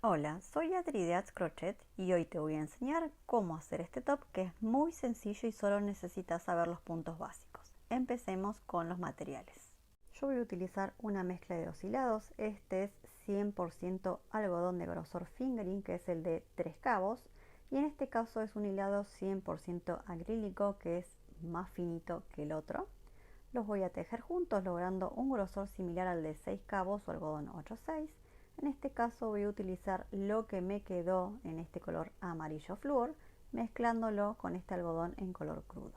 Hola, soy Adri de Ads Crochet y hoy te voy a enseñar cómo hacer este top que es muy sencillo y solo necesitas saber los puntos básicos. Empecemos con los materiales. Yo voy a utilizar una mezcla de dos hilados. Este es 100% algodón de grosor fingering, que es el de 3 cabos, y en este caso es un hilado 100% acrílico, que es más finito que el otro. Los voy a tejer juntos logrando un grosor similar al de 6 cabos o algodón 8/6. En este caso voy a utilizar lo que me quedó en este color amarillo flúor, mezclándolo con este algodón en color crudo.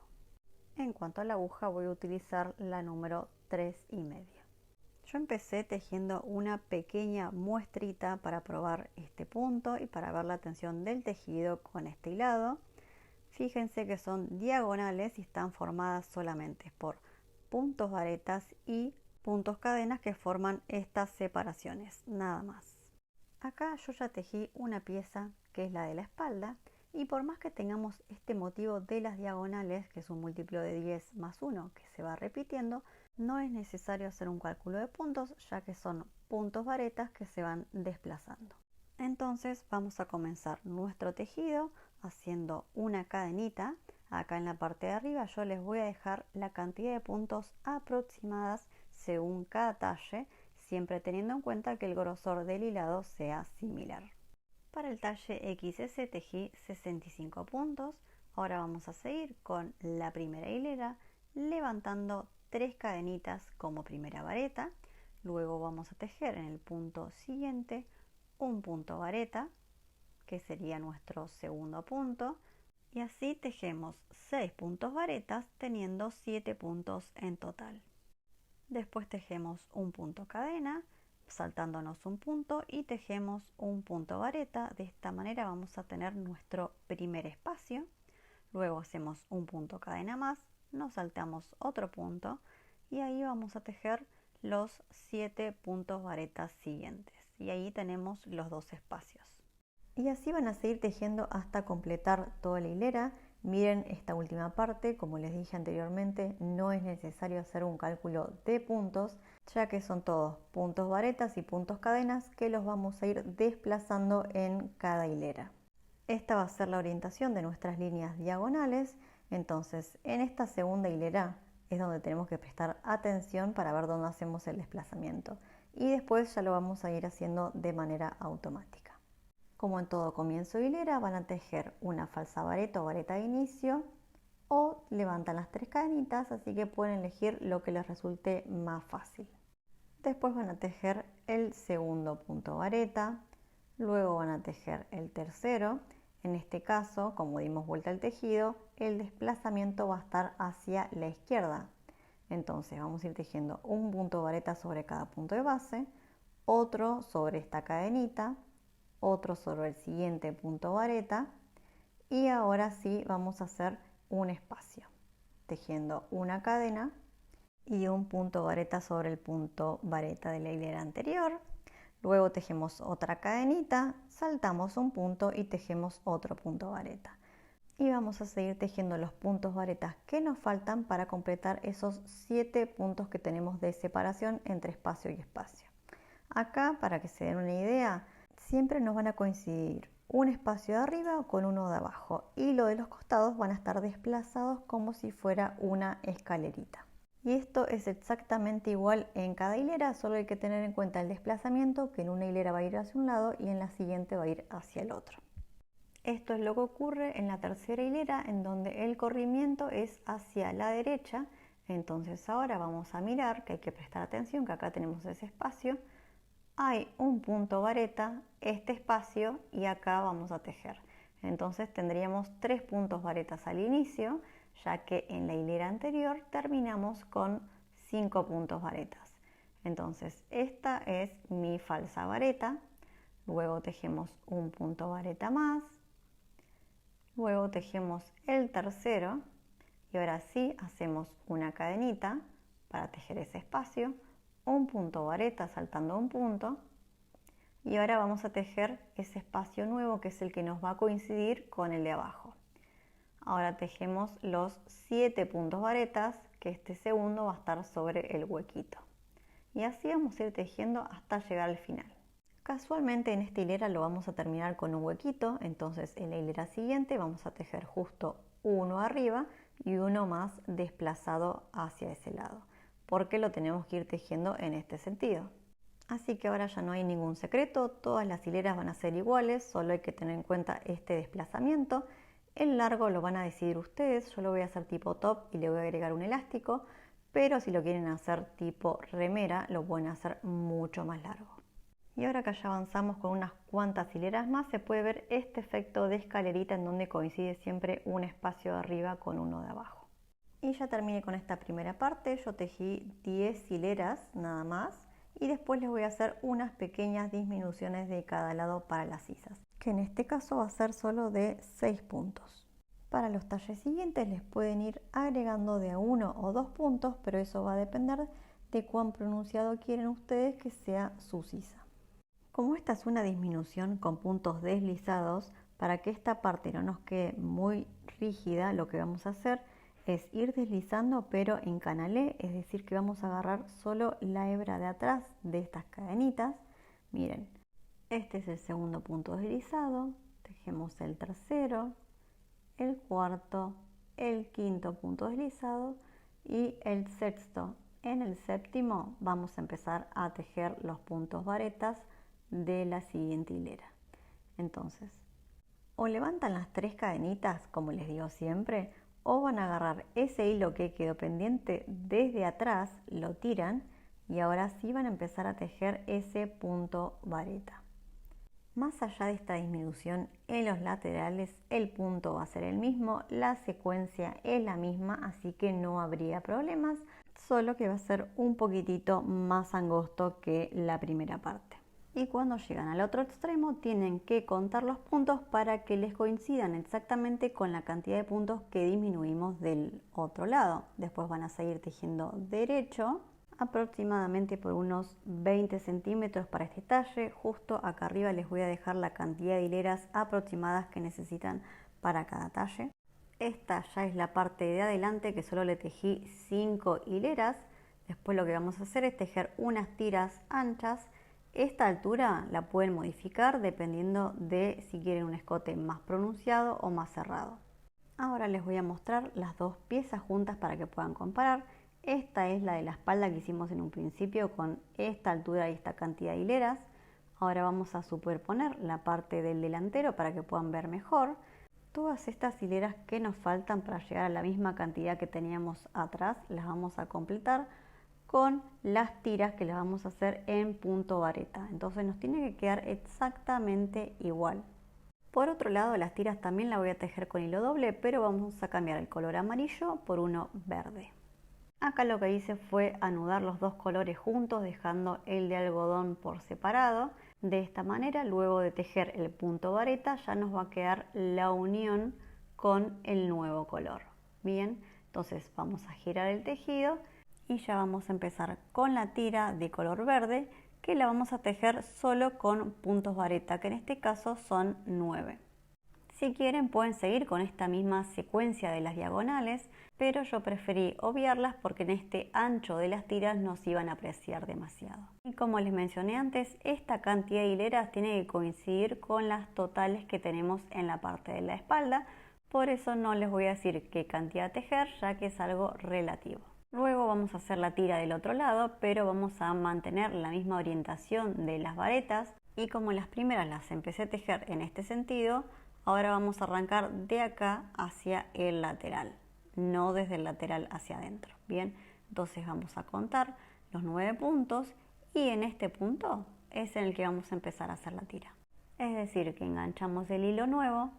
En cuanto a la aguja, voy a utilizar la número 3,5. Yo empecé tejiendo una pequeña muestrita para probar este punto y para ver la tensión del tejido con este hilado. Fíjense que son diagonales y están formadas solamente por puntos varetas y puntos cadenas que forman estas separaciones, nada más. Acá yo ya tejí una pieza que es la de la espalda, y por más que tengamos este motivo de las diagonales, que es un múltiplo de 10 más 1 que se va repitiendo, no es necesario hacer un cálculo de puntos, ya que son puntos varetas que se van desplazando. Entonces vamos a comenzar nuestro tejido haciendo una cadenita. Acá en la parte de arriba yo les voy a dejar la cantidad de puntos aproximadas según cada talle, siempre teniendo en cuenta que el grosor del hilado sea similar. Para el talle XS tejí 65 puntos. Ahora vamos a seguir con la primera hilera levantando 3 cadenitas como primera vareta. Luego vamos a tejer en el punto siguiente un punto vareta, que sería nuestro segundo punto, y así tejemos 6 puntos varetas teniendo 7 puntos en total. Después tejemos un punto cadena saltándonos un punto y tejemos un punto vareta. De esta manera vamos a tener nuestro primer espacio. Luego hacemos un punto cadena más, nos saltamos otro punto y ahí vamos a tejer los 7 puntos varetas siguientes, y ahí tenemos los dos espacios. Y así van a seguir tejiendo hasta completar toda la hilera. Miren esta última parte, como les dije anteriormente, no es necesario hacer un cálculo de puntos, ya que son todos puntos varetas y puntos cadenas que los vamos a ir desplazando en cada hilera. Esta va a ser la orientación de nuestras líneas diagonales. Entonces en esta segunda hilera es donde tenemos que prestar atención para ver dónde hacemos el desplazamiento, y después ya lo vamos a ir haciendo de manera automática. Como en todo comienzo de hilera, van a tejer una falsa vareta o vareta de inicio, o levantan las 3 cadenitas, así que pueden elegir lo que les resulte más fácil. Después van a tejer el segundo punto vareta, luego van a tejer el tercero. En este caso, como dimos vuelta al tejido, el desplazamiento va a estar hacia la izquierda. Entonces vamos a ir tejiendo un punto vareta sobre cada punto de base, otro sobre esta cadenita, otro sobre el siguiente punto vareta, y ahora sí vamos a hacer un espacio tejiendo una cadena y un punto vareta sobre el punto vareta de la hilera anterior. Luego tejemos otra cadenita, saltamos un punto y tejemos otro punto vareta, y vamos a seguir tejiendo los puntos varetas que nos faltan para completar esos 7 puntos que tenemos de separación entre espacio y espacio. Acá, para que se den una idea, siempre nos van a coincidir un espacio de arriba con uno de abajo, y lo de los costados van a estar desplazados como si fuera una escalerita. Y esto es exactamente igual en cada hilera, solo hay que tener en cuenta el desplazamiento, que en una hilera va a ir hacia un lado y en la siguiente va a ir hacia el otro. Esto es lo que ocurre en la tercera hilera, en donde el corrimiento es hacia la derecha. Entonces ahora vamos a mirar que hay que prestar atención, que acá tenemos ese espacio. Hay un punto vareta, este espacio, y acá vamos a tejer. Entonces tendríamos 3 puntos varetas al inicio, ya que en la hilera anterior terminamos con 5 puntos varetas. Entonces esta es mi falsa vareta, luego tejemos un punto vareta más, luego tejemos el tercero, y ahora sí hacemos una cadenita para tejer ese espacio, un punto vareta saltando un punto, y ahora vamos a tejer ese espacio nuevo que es el que nos va a coincidir con el de abajo. Ahora tejemos los 7 puntos varetas, que este segundo va a estar sobre el huequito, y así vamos a ir tejiendo hasta llegar al final. Casualmente en esta hilera lo vamos a terminar con un huequito, entonces en la hilera siguiente vamos a tejer justo uno arriba y uno más desplazado hacia ese lado, porque lo tenemos que ir tejiendo en este sentido. Así que ahora ya no hay ningún secreto, todas las hileras van a ser iguales, solo hay que tener en cuenta este desplazamiento. El largo lo van a decidir ustedes, yo lo voy a hacer tipo top y le voy a agregar un elástico, pero si lo quieren hacer tipo remera lo pueden hacer mucho más largo. Y ahora que ya avanzamos con unas cuantas hileras más, se puede ver este efecto de escalerita en donde coincide siempre un espacio de arriba con uno de abajo. Y ya terminé con esta primera parte, yo tejí 10 hileras nada más y después les voy a hacer unas pequeñas disminuciones de cada lado para las sisas, que en este caso va a ser solo de 6 puntos. Para los talles siguientes les pueden ir agregando de a 1 o 2 puntos, pero eso va a depender de cuán pronunciado quieren ustedes que sea su sisa. Como esta es una disminución con puntos deslizados, para que esta parte no nos quede muy rígida, lo que vamos a hacer es ir deslizando pero en canalé, es decir que vamos a agarrar solo la hebra de atrás de estas cadenitas. Miren, este es el segundo punto deslizado, tejemos el tercero, el cuarto, el quinto punto deslizado y el sexto. En el séptimo vamos a empezar a tejer los puntos varetas de la siguiente hilera. Entonces, o levantan las 3 cadenitas, como les digo siempre, o van a agarrar ese hilo que quedó pendiente desde atrás, lo tiran y ahora sí van a empezar a tejer ese punto vareta. Más allá de esta disminución en los laterales, el punto va a ser el mismo, la secuencia es la misma, así que no habría problemas, solo que va a ser un poquitito más angosto que la primera parte. Y cuando llegan al otro extremo tienen que contar los puntos para que les coincidan exactamente con la cantidad de puntos que disminuimos del otro lado. Después van a seguir tejiendo derecho, aproximadamente por unos 20 centímetros para este talle. Justo acá arriba les voy a dejar la cantidad de hileras aproximadas que necesitan para cada talle. Esta ya es la parte de adelante que solo le tejí 5 hileras. Después lo que vamos a hacer es tejer unas tiras anchas. Esta altura la pueden modificar dependiendo de si quieren un escote más pronunciado o más cerrado. Ahora les voy a mostrar las dos piezas juntas para que puedan comparar. Esta es la de la espalda que hicimos en un principio con esta altura y esta cantidad de hileras. Ahora vamos a superponer la parte del delantero para que puedan ver mejor. Todas estas hileras que nos faltan para llegar a la misma cantidad que teníamos atrás las vamos a completar con las tiras que las vamos a hacer en punto vareta. Entonces nos tiene que quedar exactamente igual. Por otro lado, las tiras también las voy a tejer con hilo doble, pero vamos a cambiar el color amarillo por uno verde. Acá lo que hice fue anudar los dos colores juntos, dejando el de algodón por separado. De esta manera, luego de tejer el punto vareta, ya nos va a quedar la unión con el nuevo color. Bien, entonces vamos a girar el tejido y ya vamos a empezar con la tira de color verde, que la vamos a tejer solo con puntos vareta, que en este caso son 9. Si quieren pueden seguir con esta misma secuencia de las diagonales, pero yo preferí obviarlas porque en este ancho de las tiras nos iban a apreciar demasiado. Y como les mencioné antes, esta cantidad de hileras tiene que coincidir con las totales que tenemos en la parte de la espalda, por eso no les voy a decir qué cantidad tejer, ya que es algo relativo. Luego vamos a hacer la tira del otro lado, pero vamos a mantener la misma orientación de las varetas, y como las primeras las empecé a tejer en este sentido, ahora vamos a arrancar de acá hacia el lateral, no desde el lateral hacia adentro. Bien, entonces vamos a contar los 9 puntos y en este punto es en el que vamos a empezar a hacer la tira. Es decir, que enganchamos el hilo nuevo,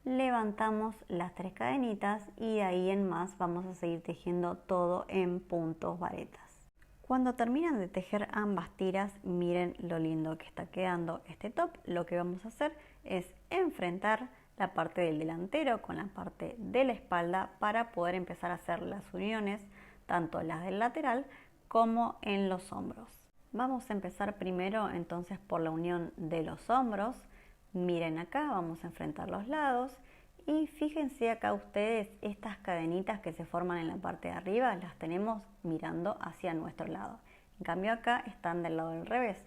levantamos las 3 cadenitas y de ahí en más vamos a seguir tejiendo todo en puntos varetas. Cuando terminan de tejer ambas tiras, miren lo lindo que está quedando este top. Lo que vamos a hacer es enfrentar la parte del delantero con la parte de la espalda para poder empezar a hacer las uniones, tanto las del lateral como en los hombros. Vamos a empezar primero entonces por la unión de los hombros. Miren acá, vamos a enfrentar los lados y fíjense acá ustedes estas cadenitas que se forman en la parte de arriba, las tenemos mirando hacia nuestro lado. En cambio acá están del lado del revés.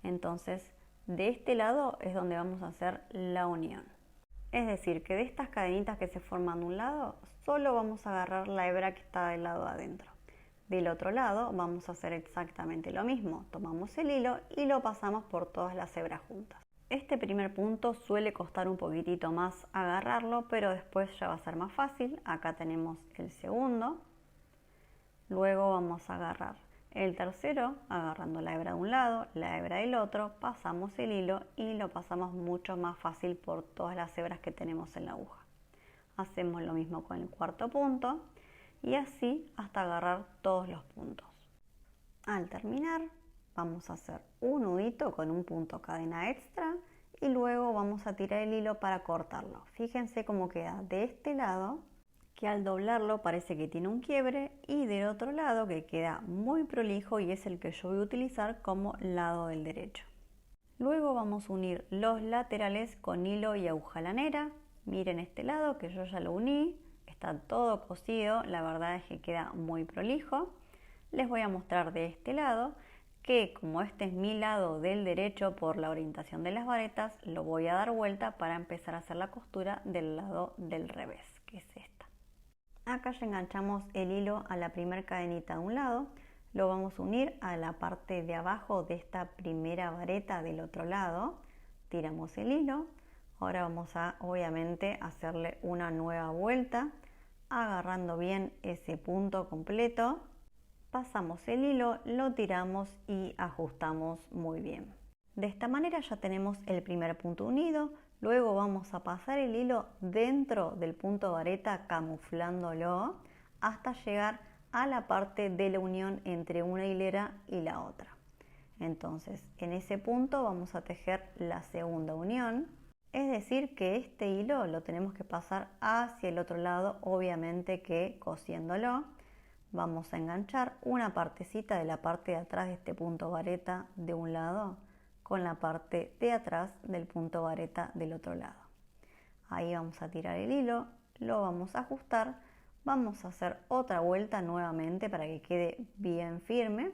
Entonces de este lado es donde vamos a hacer la unión. Es decir, que de estas cadenitas que se forman de un lado, solo vamos a agarrar la hebra que está del lado adentro. Del otro lado vamos a hacer exactamente lo mismo. Tomamos el hilo y lo pasamos por todas las hebras juntas. Este primer punto suele costar un poquitito más agarrarlo, pero después ya va a ser más fácil. Acá tenemos el segundo. Luego vamos a agarrar el tercero, agarrando la hebra de un lado, la hebra del otro, pasamos el hilo y lo pasamos mucho más fácil por todas las hebras que tenemos en la aguja. Hacemos lo mismo con el cuarto punto y así hasta agarrar todos los puntos. Al terminar vamos a hacer un nudito con un punto cadena extra y luego vamos a tirar el hilo para cortarlo. Fíjense cómo queda de este lado, que al doblarlo parece que tiene un quiebre, y del otro lado que queda muy prolijo y es el que yo voy a utilizar como lado del derecho. Luego vamos a unir los laterales con hilo y aguja lanera. Miren este lado que yo ya lo uní, está todo cosido, la verdad es que queda muy prolijo. Les voy a mostrar de este lado que como este es mi lado del derecho por la orientación de las varetas, lo voy a dar vuelta para empezar a hacer la costura del lado del revés, que es esta. Acá ya enganchamos el hilo a la primera cadenita de un lado, lo vamos a unir a la parte de abajo de esta primera vareta del otro lado, tiramos el hilo, ahora vamos a obviamente hacerle una nueva vuelta, agarrando bien ese punto completo, pasamos el hilo, lo tiramos y ajustamos muy bien. De esta manera ya tenemos el primer punto unido. Luego vamos a pasar el hilo dentro del punto vareta camuflándolo hasta llegar a la parte de la unión entre una hilera y la otra. Entonces en ese punto vamos a tejer la segunda unión, es decir que este hilo lo tenemos que pasar hacia el otro lado, obviamente que cosiéndolo. Vamos a enganchar una partecita de la parte de atrás de este punto vareta de un lado con la parte de atrás del punto vareta del otro lado. Ahí vamos a tirar el hilo, lo vamos a ajustar, vamos a hacer otra vuelta nuevamente para que quede bien firme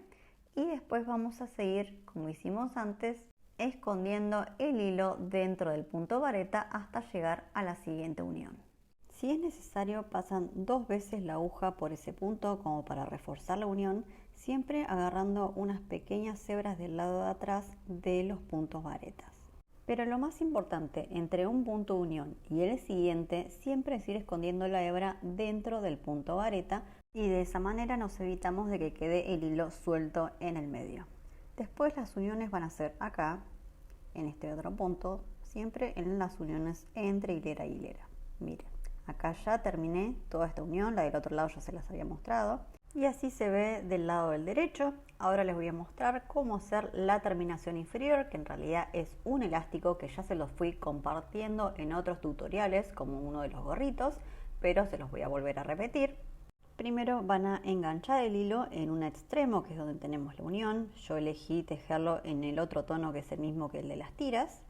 y después vamos a seguir como hicimos antes, escondiendo el hilo dentro del punto vareta hasta llegar a la siguiente unión. Si es necesario, pasan 2 veces la aguja por ese punto como para reforzar la unión, siempre agarrando unas pequeñas hebras del lado de atrás de los puntos varetas. Pero lo más importante entre un punto de unión y el siguiente siempre es ir escondiendo la hebra dentro del punto vareta y de esa manera nos evitamos de que quede el hilo suelto en el medio. Después las uniones van a ser acá, en este otro punto, siempre en las uniones entre hilera y hilera. Miren. Acá ya terminé toda esta unión, la del otro lado ya se las había mostrado. Y así se ve del lado del derecho. Ahora les voy a mostrar cómo hacer la terminación inferior, que en realidad es un elástico que ya se los fui compartiendo en otros tutoriales, como uno de los gorritos, pero se los voy a volver a repetir. Primero van a enganchar el hilo en un extremo, que es donde tenemos la unión. Yo elegí tejerlo en el otro tono, que es el mismo que el de las tiras.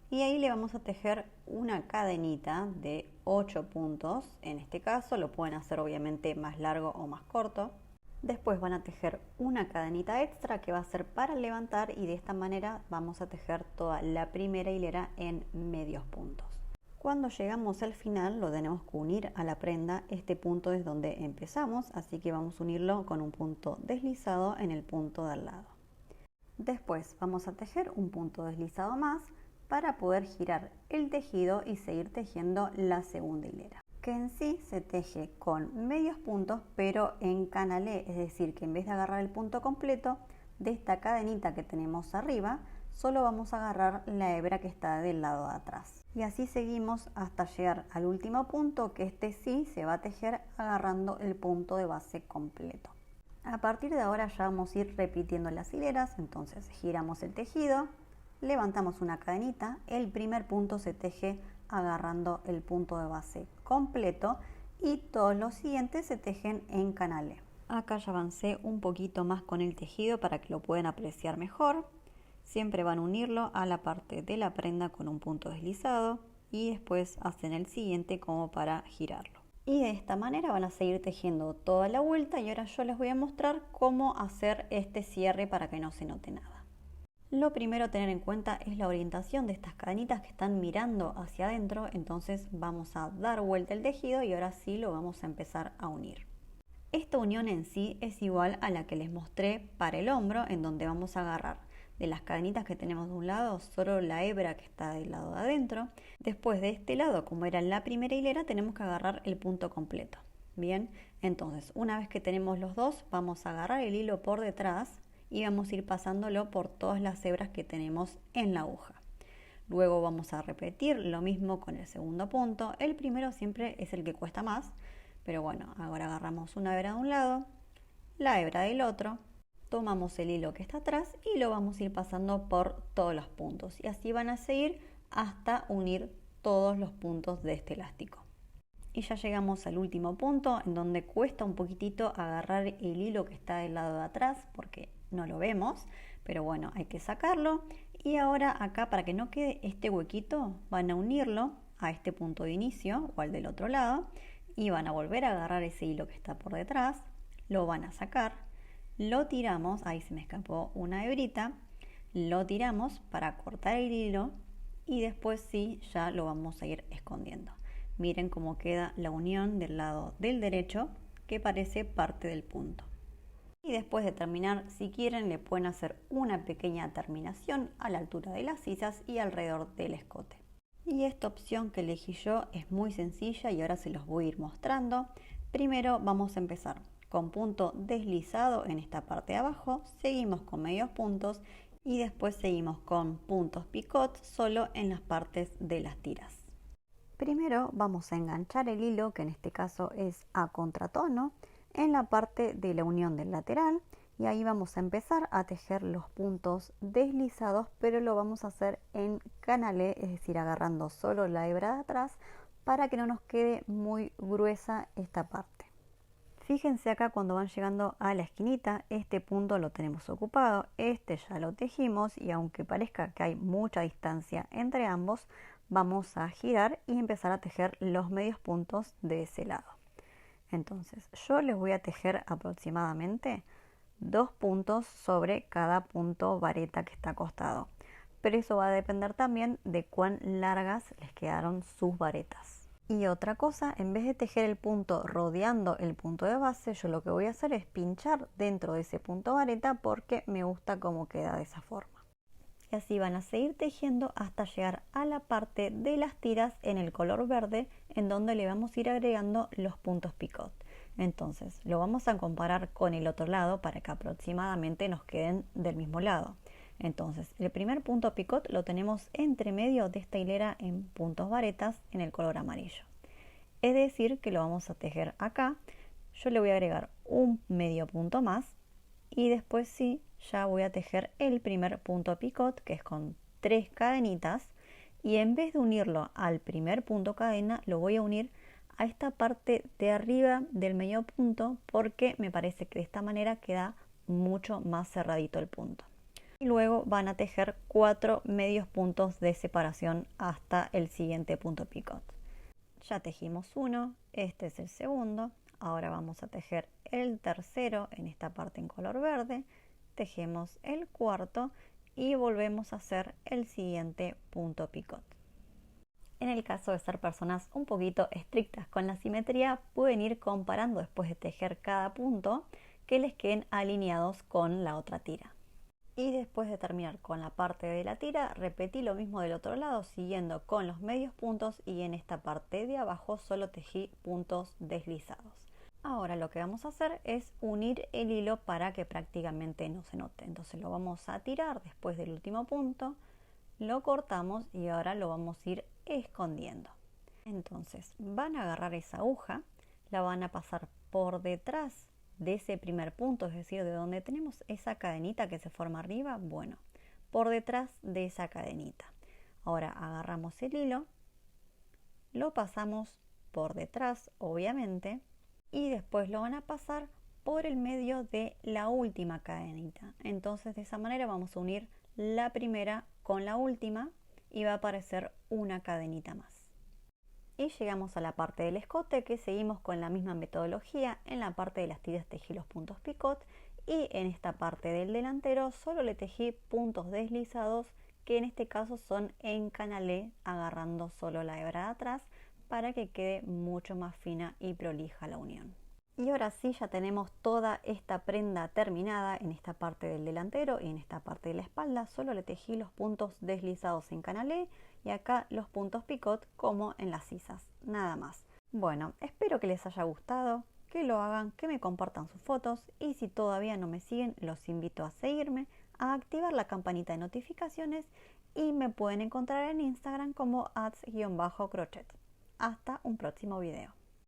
Y ahí le vamos a tejer una cadenita de 8 puntos, en este caso lo pueden hacer obviamente más largo o más corto. Después van a tejer una cadenita extra que va a ser para levantar y de esta manera vamos a tejer toda la primera hilera en medios puntos. Cuando llegamos al final lo tenemos que unir a la prenda, este punto es donde empezamos, así que vamos a unirlo con un punto deslizado en el punto de al lado. Después vamos a tejer un punto deslizado más para poder girar el tejido y seguir tejiendo la segunda hilera, que en sí se teje con medios puntos pero en canalé, es decir que en vez de agarrar el punto completo de esta cadenita que tenemos arriba, solo vamos a agarrar la hebra que está del lado de atrás. Y así seguimos hasta llegar al último punto, que este sí se va a tejer agarrando el punto de base completo. A partir de ahora ya vamos a ir repitiendo las hileras, entonces giramos el tejido, levantamos una cadenita, el primer punto se teje agarrando el punto de base completo y todos los siguientes se tejen en canalé. Acá ya avancé un poquito más con el tejido para que lo puedan apreciar mejor. Siempre van a unirlo a la parte de la prenda con un punto deslizado y después hacen el siguiente como para girarlo. Y de esta manera van a seguir tejiendo toda la vuelta y ahora yo les voy a mostrar cómo hacer este cierre para que no se note nada. Lo primero a tener en cuenta es la orientación de estas cadenitas que están mirando hacia adentro, entonces vamos a dar vuelta el tejido y ahora sí lo vamos a empezar a unir. Esta unión en sí es igual a la que les mostré para el hombro, en donde vamos a agarrar de las cadenitas que tenemos de un lado solo la hebra que está del lado de adentro. Después de este lado, como era la primera hilera, tenemos que agarrar el punto completo. Bien, entonces una vez que tenemos los dos, vamos a agarrar el hilo por detrás y vamos a ir pasándolo por todas las hebras que tenemos en la aguja. Luego vamos a repetir lo mismo con el segundo punto. El primero siempre es el que cuesta más, pero bueno, ahora agarramos una hebra de un lado, la hebra del otro, tomamos el hilo que está atrás y lo vamos a ir pasando por todos los puntos. Y así van a seguir hasta unir todos los puntos de este elástico. Y ya llegamos al último punto, en donde cuesta un poquitito agarrar el hilo que está del lado de atrás porque no lo vemos, pero bueno, hay que sacarlo. Y ahora acá, para que no quede este huequito, van a unirlo a este punto de inicio o al del otro lado y van a volver a agarrar ese hilo que está por detrás, lo van a sacar, lo tiramos, ahí se me escapó una hebrita, lo tiramos para cortar el hilo y después sí ya lo vamos a ir escondiendo. Miren cómo queda la unión del lado del derecho, que parece parte del punto. Y después de terminar, si quieren, le pueden hacer una pequeña terminación a la altura de las sisas y alrededor del escote. Y esta opción que elegí yo es muy sencilla y ahora se los voy a ir mostrando. Primero vamos a empezar con punto deslizado en esta parte de abajo, seguimos con medios puntos y después seguimos con puntos picot solo en las partes de las tiras. Primero vamos a enganchar el hilo, que en este caso es a contratono, en la parte de la unión del lateral y ahí vamos a empezar a tejer los puntos deslizados, pero lo vamos a hacer en canalé, es decir, agarrando solo la hebra de atrás para que no nos quede muy gruesa esta parte. Fíjense acá cuando van llegando a la esquinita, este punto lo tenemos ocupado, este ya lo tejimos y aunque parezca que hay mucha distancia entre ambos, vamos a girar y empezar a tejer los medios puntos de ese lado. Entonces yo les voy a tejer aproximadamente 2 puntos sobre cada punto vareta que está acostado, pero eso va a depender también de cuán largas les quedaron sus varetas. Y otra cosa, en vez de tejer el punto rodeando el punto de base, yo lo que voy a hacer es pinchar dentro de ese punto vareta porque me gusta cómo queda de esa forma. Y así van a seguir tejiendo hasta llegar a la parte de las tiras en el color verde, en donde le vamos a ir agregando los puntos picot. Entonces lo vamos a comparar con el otro lado para que aproximadamente nos queden del mismo lado. Entonces el primer punto picot lo tenemos entre medio de esta hilera en puntos varetas en el color amarillo. Es decir que lo vamos a tejer acá. Yo le voy a agregar un medio punto más y después sí ya voy a tejer el primer punto picot, que es con 3 cadenitas, y en vez de unirlo al primer punto cadena lo voy a unir a esta parte de arriba del medio punto porque me parece que de esta manera queda mucho más cerradito el punto. Y luego van a tejer 4 medios puntos de separación hasta el siguiente punto picot. Ya tejimos uno, este es el segundo, ahora vamos a tejer el tercero en esta parte en color verde, tejemos el cuarto y volvemos a hacer el siguiente punto picot. En el caso de ser personas un poquito estrictas con la simetría, pueden ir comparando después de tejer cada punto que les queden alineados con la otra tira. Y después de terminar con la parte de la tira, repetí lo mismo del otro lado, siguiendo con los medios puntos y en esta parte de abajo solo tejí puntos deslizados. Ahora lo que vamos a hacer es unir el hilo para que prácticamente no se note. Entonces lo vamos a tirar después del último punto, lo cortamos y ahora lo vamos a ir escondiendo. Entonces van a agarrar esa aguja, la van a pasar por detrás de ese primer punto, es decir, de donde tenemos esa cadenita que se forma arriba, bueno, por detrás de esa cadenita. Ahora agarramos el hilo, lo pasamos por detrás, obviamente, y después lo van a pasar por el medio de la última cadenita. Entonces de esa manera vamos a unir la primera con la última y va a aparecer una cadenita más. Y llegamos a la parte del escote, que seguimos con la misma metodología. En la parte de las tiras tejí los puntos picot y en esta parte del delantero solo le tejí puntos deslizados, que en este caso son encanalé, agarrando solo la hebra de atrás para que quede mucho más fina y prolija la unión. Y ahora sí, ya tenemos toda esta prenda terminada en esta parte del delantero y en esta parte de la espalda. Solo le tejí los puntos deslizados en canalé y acá los puntos picot como en las sisas, nada más. Bueno, espero que les haya gustado, que lo hagan, que me compartan sus fotos y si todavía no me siguen, los invito a seguirme, a activar la campanita de notificaciones y me pueden encontrar en Instagram como @crochet. Hasta un próximo video.